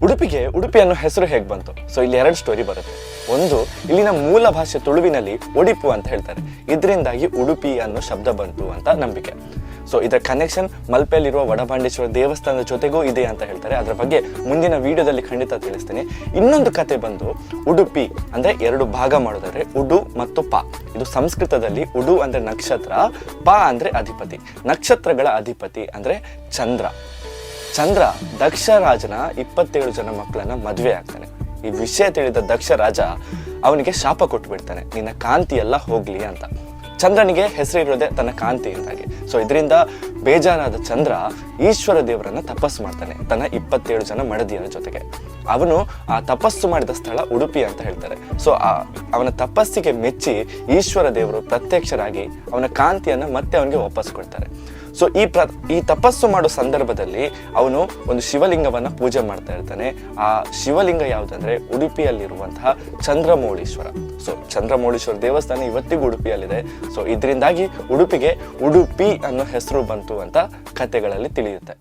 ಉಡುಪಿಗೆ ಉಡುಪಿ ಅನ್ನೋ ಹೆಸರು ಹೇಗೆ ಬಂತು? ಸೊ ಇಲ್ಲಿ 2 ಸ್ಟೋರಿ ಬರುತ್ತೆ. ಒಂದು, ಇಲ್ಲಿನ ಮೂಲ ಭಾಷೆ ತುಳುವಿನಲ್ಲಿ ಒಡಿಪು ಅಂತ ಹೇಳ್ತಾರೆ. ಇದರಿಂದಾಗಿ ಉಡುಪಿ ಅನ್ನೋ ಶಬ್ದ ಬಂತು ಅಂತ ನಂಬಿಕೆ. ಸೊ ಇದರ ಕನೆಕ್ಷನ್ ಮಲ್ಪೆಯಲ್ಲಿರುವ ವಡಬಾಂಡೇಶ್ವರ ದೇವಸ್ಥಾನದ ಜೊತೆಗೂ ಇದೆ ಅಂತ ಹೇಳ್ತಾರೆ. ಅದರ ಬಗ್ಗೆ ಮುಂದಿನ ವಿಡಿಯೋದಲ್ಲಿ ಖಂಡಿತ ತಿಳಿಸ್ತೀನಿ. ಇನ್ನೊಂದು ಕತೆ ಬಂದು ಉಡುಪಿ ಅಂದರೆ 2 ಭಾಗ ಮಾಡೋದಾದ್ರೆ ಉಡು ಮತ್ತು ಪ. ಇದು ಸಂಸ್ಕೃತದಲ್ಲಿ ಉಡು ಅಂದರೆ ನಕ್ಷತ್ರ, ಪ ಅಂದರೆ ಅಧಿಪತಿ. ನಕ್ಷತ್ರಗಳ ಅಧಿಪತಿ ಅಂದರೆ ಚಂದ್ರ. ಚಂದ್ರ ದಕ್ಷ ರಾಜನ 27 ಜನ ಮಕ್ಕಳನ್ನ ಮದುವೆ ಆಗ್ತಾನೆ. ಈ ವಿಷಯ ತಿಳಿದ ದಕ್ಷ ರಾಜ ಅವನಿಗೆ ಶಾಪ ಕೊಟ್ಟು ಬಿಡ್ತಾನೆ, ನಿನ್ನ ಕಾಂತಿ ಎಲ್ಲ ಹೋಗ್ಲಿ ಅಂತ. ಚಂದ್ರನಿಗೆ ಹೆಸರಿರೋದೆ ತನ್ನ ಕಾಂತಿಯಿಂದಾಗಿ. ಸೊ ಇದರಿಂದ ಬೇಜಾರಾದ ಚಂದ್ರ ಈಶ್ವರ ದೇವರನ್ನ ತಪಸ್ಸು ಮಾಡ್ತಾನೆ ತನ್ನ 27 ಜನ ಮಡದಿಯರ ಜೊತೆಗೆ. ಅವನು ಆ ತಪಸ್ಸು ಮಾಡಿದ ಸ್ಥಳ ಉಡುಪಿ ಅಂತ ಹೇಳ್ತಾರೆ. ಸೊ ಅವನ ತಪಸ್ಸಿಗೆ ಮೆಚ್ಚಿ ಈಶ್ವರ ದೇವರು ಪ್ರತ್ಯಕ್ಷರಾಗಿ ಅವನ ಕಾಂತಿಯನ್ನ ಮತ್ತೆ ಅವನಿಗೆ ವಾಪಸ್ ಕೊಡ್ತಾರೆ. ಸೊ ಈ ತಪಸ್ಸು ಮಾಡೋ ಸಂದರ್ಭದಲ್ಲಿ ಅವನು ಒಂದು ಶಿವಲಿಂಗವನ್ನ ಪೂಜೆ ಮಾಡ್ತಾ ಇರ್ತಾನೆ. ಆ ಶಿವಲಿಂಗ ಯಾವುದಂದ್ರೆ ಉಡುಪಿಯಲ್ಲಿರುವಂತಹ ಚಂದ್ರಮೌಳೀಶ್ವರ. ಸೊ ಚಂದ್ರಮೌಳೀಶ್ವರ ದೇವಸ್ಥಾನ ಇವತ್ತಿಗೂ ಉಡುಪಿಯಲ್ಲಿದೆ. ಸೊ ಇದರಿಂದಾಗಿ ಉಡುಪಿಗೆ ಉಡುಪಿ ಅನ್ನೋ ಹೆಸರು ಬಂತು ಅಂತ ಕಥೆಗಳಲ್ಲಿ ತಿಳಿಯುತ್ತೆ.